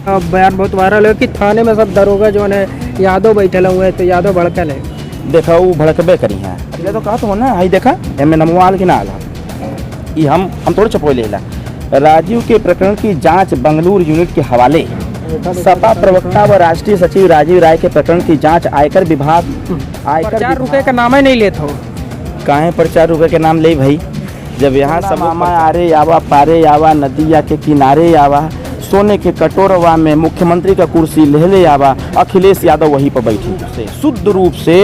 अब बयान बहुत वायरल है कि थाने में सब दरोगा जो है यादव बैठे हुए हैं, तो यादव भड़कल है। देखा वो भड़कबे करी हैं। अरे तो कहा तो ना हाई देखा एम नमवाल की ना आला ये हम थोड़े छपोई लेला। राजीव के प्रकरण की जांच बंगलुरु यूनिट के हवाले। सपा प्रवक्ता व राष्ट्रीय सचिव राजीव राय के प्रकरण की जांच आयकर विभाग। 4 रुपए का नाम ही नहीं लेते हो। काहे पर 4 रुपए के नाम ले भाई, जब यहाँ सब मामा आरे यावा पारे यावा नदिया के किनारे यावा सोने के कटोरवा में मुख्यमंत्री का कुर्सी ले आवा अखिलेश यादव वहीं पर बैठे से शुद्ध रूप से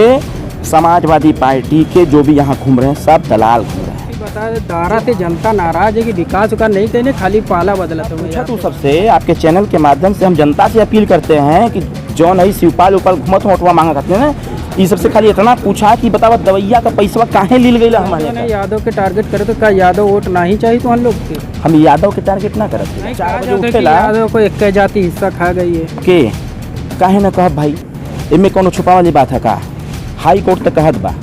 समाजवादी पार्टी के जो भी यहाँ घूम रहे हैं सब दलाल घूम रहे हैं। बता दारा से जनता नाराज है कि विकास का नहीं कहने खाली पाला बदला। पूछा तू सबसे आपके चैनल के माध्यम से हम जनता से अपील करते हैं कि जो नहीं शिवपाल उपाल घुमत होटवा मांगा करते हैं ना, ये सबसे खाली इतना पूछा कि बतावा दवैया का पैसा काहे लील गई हमारे। यादव के टारगेट करे तो क्या यादव वोट ना ही चाहिए तो हम लोग के? हम यादव के टारगेट ना करते। 4 बजे उठेला यादव को एक जाति हिस्सा खा गई है के काहे ना कहब भाई, इनमें कोनो छुपा वाली बात है का? हाई कोर्ट तक कहत बा,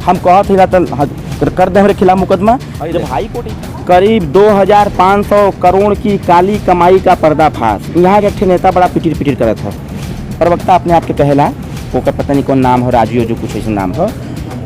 हम कहत हिला तो कर दे हमारे खिलाफ मुकदमा। जब हाई कोर्ट करीब 2500 करोड़ की काली कमाई का पर्दाफाश, यहाँ के एक नेता बड़ा पिटिर करत है। प्रवक्ता अपने आप के कहला ओकर पता नहीं कौन नाम हो, राजीव जो कुछ ऐसा नाम हो।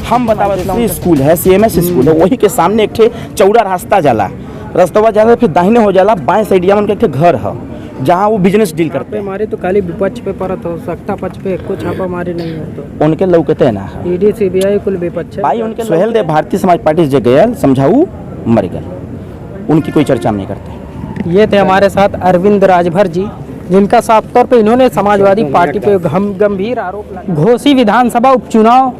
हम बतावा स्कूल है CMS स्कूल है, वही के सामने एक ठे चौड़ा रास्ता जाला, रास्ता जाला फिर दाहिने हो जाला, बाएं साइडिया में उनके एक घर है जहाँ वो बिजनेस डील करते हैं। मारे तो खाली विपक्ष पे परत हो सकता, पक्ष पे कुछ छापा मारे नहीं हो तो उनके लौकते ना ED CBI कुल विपक्ष भाई उनके सोहेल देव भारतीय समाज पार्टी से गए समझाऊ मर गए, उनकी कोई चर्चा हम नहीं करते। ये थे हमारे साथ अरविंद राजभर जी, जिनका साफ तौर पे इन्होंने समाजवादी पार्टी पे गंभीर आरोप लगाया। घोसी विधानसभा उपचुनाव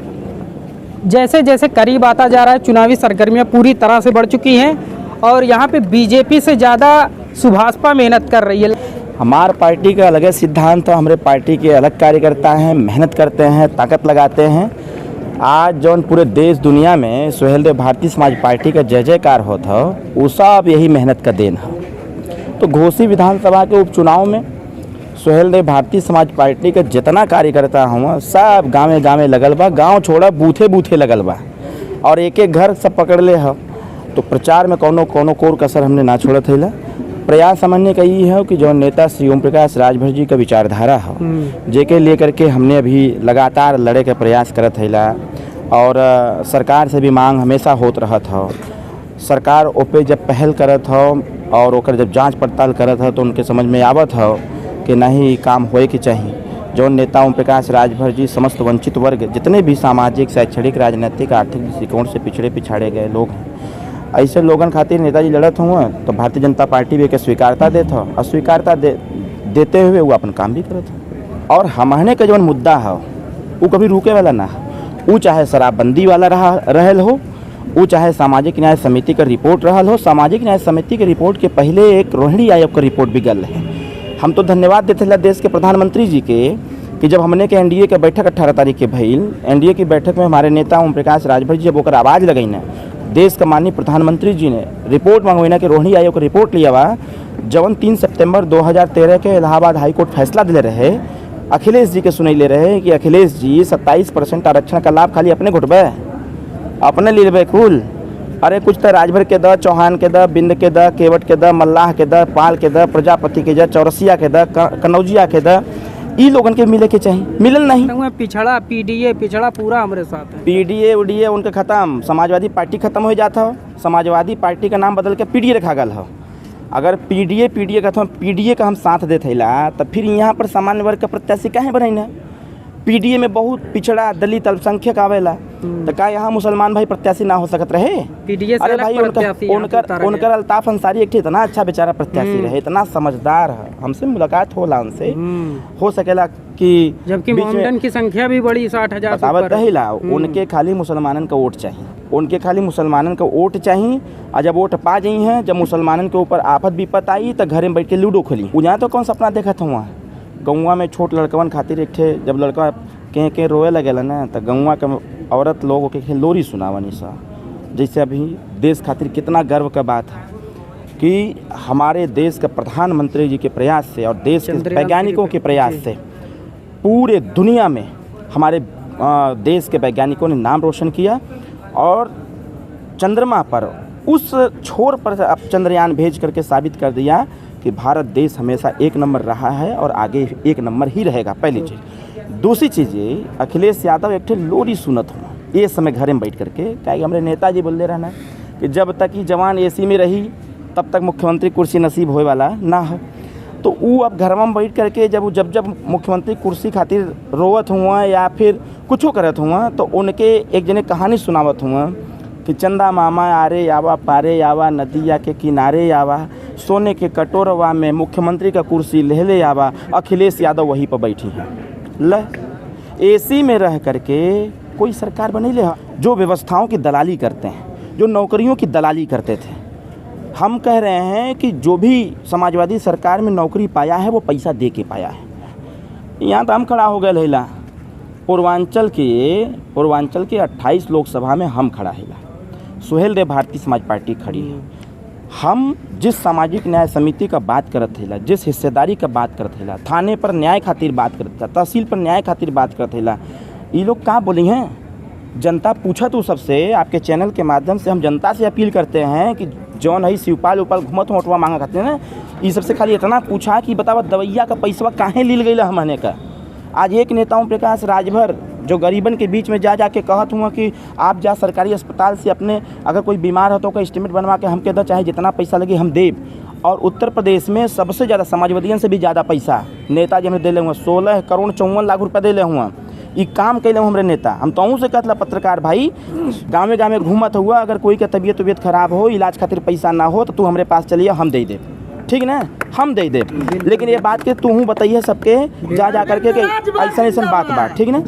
जैसे जैसे करीब आता जा रहा है, चुनावी सरगर्मियां पूरी तरह से बढ़ चुकी हैं और यहाँ पे बीजेपी से ज़्यादा सुभाषपा मेहनत कर रही है। हमार पार्टी का अलग सिद्धांत है, हमारे पार्टी के अलग कार्यकर्ता हैं, मेहनत करते हैं, ताकत लगाते हैं। आज जौन पूरे देश दुनिया में सोहेल देव भारतीय समाज पार्टी का जय जयकार होता है, वो सब यही मेहनत का देन है। तो घोसी विधानसभा के उपचुनाव में सोहेल देव भारतीय समाज पार्टी का जितना कार्यकर्ता हुआ सब गाँव गाँव लगल बा, गाँव छोड़ा बूथे बूथे लगल बा और एक एक घर सब पकड़ ले है। तो प्रचार में कोनो कोर कसर हमने ना छोड़त है। प्रयास सामान्य का ये है कि जो नेता श्री ओम प्रकाश राजभर जी का विचारधारा है जेके लेकर के हमने अभी लगातार लड़े के प्रयास करत है और सरकार से भी मांग हमेशा होत रहत हो। सरकार ओपे जब पहल करत हो और ओकर जब जांच पड़ताल करत हो तो उनके समझ में आवत हो कि नहीं काम होए के चाहिए। जो नेता ओम प्रकाश राजभर जी समस्त वंचित वर्ग जितने भी सामाजिक शैक्षणिक राजनीतिक आर्थिक दृष्टिकोण से पिछड़े गए लोग हैं, ऐसे लोगन खातिर नेताजी लड़त हुआ तो भारतीय जनता पार्टी भी के स्वीकारता देत हो, अस्वीकारता देते हुए वो अपन काम भी करत हो। और हमारे का जो मुद्दा है वो कभी रुके वाला ना है, वो चाहे शराबबंदी वाला रहल हो, वो चाहे सामाजिक न्याय समिति का रिपोर्ट रहल हो। सामाजिक न्याय समिति के रिपोर्ट के पहले एक रोहिणी आयोग का रिपोर्ट भी गल है। हम तो धन्यवाद देते हैं देश के प्रधानमंत्री जी के कि जब हमने के NDA के बैठक 18 तारीख के भइल, NDA की बैठक में हमारे नेता ओम प्रकाश राजभर जी जब ओकर आवाज़ लगई ना, देश का माननीय प्रधानमंत्री जी ने रिपोर्ट मंगवाइना कि रोहिणी आयोग का रिपोर्ट लिया हुआ जवन 3 सितंबर 2013 के इलाहाबाद हाईकोर्ट फैसला दिले रहे, अखिलेश जी के सुनैले रहे कि अखिलेश जी 27% आरक्षण का लाभ खाली अपने घुटबे, अपने ले लेबे कुल। अरे कुछ तो राजभर के द, चौहान के द, बिंद के द, केवट के द, मल्लाह के द, पाल के द, प्रजापति के द, चौरसिया के द, कनौजिया के द, ई लोगन के मिले के चाहिए, मिलल नहीं। पिछड़ा PDA पिछड़ा पूरा हमारे साथ है। PDA उडीए उनके खत्म, समाजवादी पार्टी खत्म हो जाता हो, समाजवादी पार्टी का नाम बदल के PDA रखा गया हो। अगर PDA खत्म, PDA का हम साथ देते ला तब फिर यहाँ पर सामान्य वर्ग का प्रत्याशी काहे बने? PDA में बहुत पिछड़ा दलित अल्पसंख्यक आवेला, तो क्या यहाँ मुसलमान भाई प्रत्याशी ना हो सकत रहे? PDA अरे भाई उनकर अल्ताफ अंसारी एक इतना अच्छा बेचारा प्रत्याशी रहे, इतना समझदार है, हमसे मुलाकात होला उनसे, हो सकेला कि जबकि मोमडन की संख्या भी बड़ी 60,000 उनके खाली मुसलमानन का वोट चाहिए, उनके खाली मुसलमानन का वोट चाहिए। और जब वोट पा जाई हैं, जब मुसलमानन के ऊपर आफत विपत आई तो घर में बैठ के लूडो खोली। यहाँ तो कौन सपना देखा था वहाँ गौवा में छोट लड़कवन खातिर एक थे, जब लड़का के रोए लगेला ना तो गौवा के औरत लोगों के लोरी सुनावनी सा। जैसे अभी देश खातिर कितना गर्व का बात है कि हमारे देश के प्रधानमंत्री जी के प्रयास से और देश के वैज्ञानिकों के प्रयास से पूरे दुनिया में हमारे देश के वैज्ञानिकों ने नाम रोशन किया और चंद्रमा पर उस छोर पर अब चंद्रयान भेज करके साबित कर दिया कि भारत देश हमेशा एक नंबर रहा है और आगे एक नंबर ही रहेगा, पहली चीज़। दूसरी चीज़ ये, अखिलेश यादव एक ठे लोरी सुनत हुआ ये समय घरे में बैठ करके, क्या हमारे नेताजी बोलते रहना कि जब तक ही जवान एसी में रही तब तक मुख्यमंत्री कुर्सी नसीब होए वाला ना हो। तो वो अब घर में बैठ करके जब मुख्यमंत्री कुर्सी खातिर रोवत हुआ या फिर कुछ करत हुआ, तो उनके एक जने कहानी सुनावत हुआ कि चंदा मामा आरे आवा पारे आवा, नदिया के किनारे आवा, सोने के कटोरवा में मुख्यमंत्री का कुर्सी ले आवा, अखिलेश यादव वहीं पर बैठी हैं। ल एसी में रह करके कोई सरकार बने ले, जो व्यवस्थाओं की दलाली करते हैं, जो नौकरियों की दलाली करते थे। हम कह रहे हैं कि जो भी समाजवादी सरकार में नौकरी पाया है वो पैसा दे के पाया है। यहाँ तो हम खड़ा हो गए लैला, पूर्वांचल के 28 लोकसभा में हम खड़ा है, सुहेल देव भारतीय समाज पार्टी खड़ी है। हम जिस सामाजिक न्याय समिति का बात करत हैला, जिस हिस्सेदारी का बात करत हैला, थाने पर न्याय खातिर बात करत हैला, तहसील पर न्याय खातिर बात करत हैला, ये लोग कहाँ बोली हैं? जनता पूछा तो सबसे, आपके चैनल के माध्यम से हम जनता से अपील करते हैं कि जौन है शिवपाल उपाल घूमत होटवा मांगा खाते हैं ना, ये सबसे खाली इतना पूछा कि बतावा दवैया का पैसवा काहे लील गई हमने का। आज एक नेताओं प्रकाश राजभर जो गरीबन के बीच में जा के कहत हुआ कि आप जा सरकारी अस्पताल से अपने अगर कोई बीमार हो तो का एस्टिमेट बनवा के हमके दो, चाहे जितना पैसा लगे हम देब। और उत्तर प्रदेश में सबसे ज़्यादा समाजवादियों से भी ज़्यादा पैसा नेताजी हमें दिले हुआ, 16 करोड़ 54 लाख रुपया दिले हुआ। ये काम कैले हमारे नेता। हम तो से कहला पत्रकार भाई, गाँव में घूमत हुआ, अगर कोई का तबीयत खराब हो, इलाज खातिर पैसा ना हो तो तू हमारे पास चलिए, हम दे दे, ठीक ना, हम दे दे। लेकिन ये बात के तू बताइए सबके जा करके ऐसा बात, ठीक ना।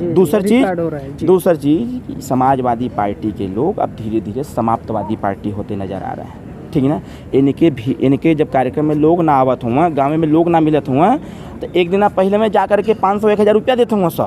दूसरी चीज़ समाजवादी पार्टी के लोग अब धीरे धीरे समाप्तवादी पार्टी होते नज़र आ रहे हैं, ठीक ना। इनके जब कार्यक्रम में लोग ना आवत हुआ, गाँव में लोग ना मिलत हुआ, तो एक दिन पहले में जा करके 500-1000 रुपया देते हुआ सब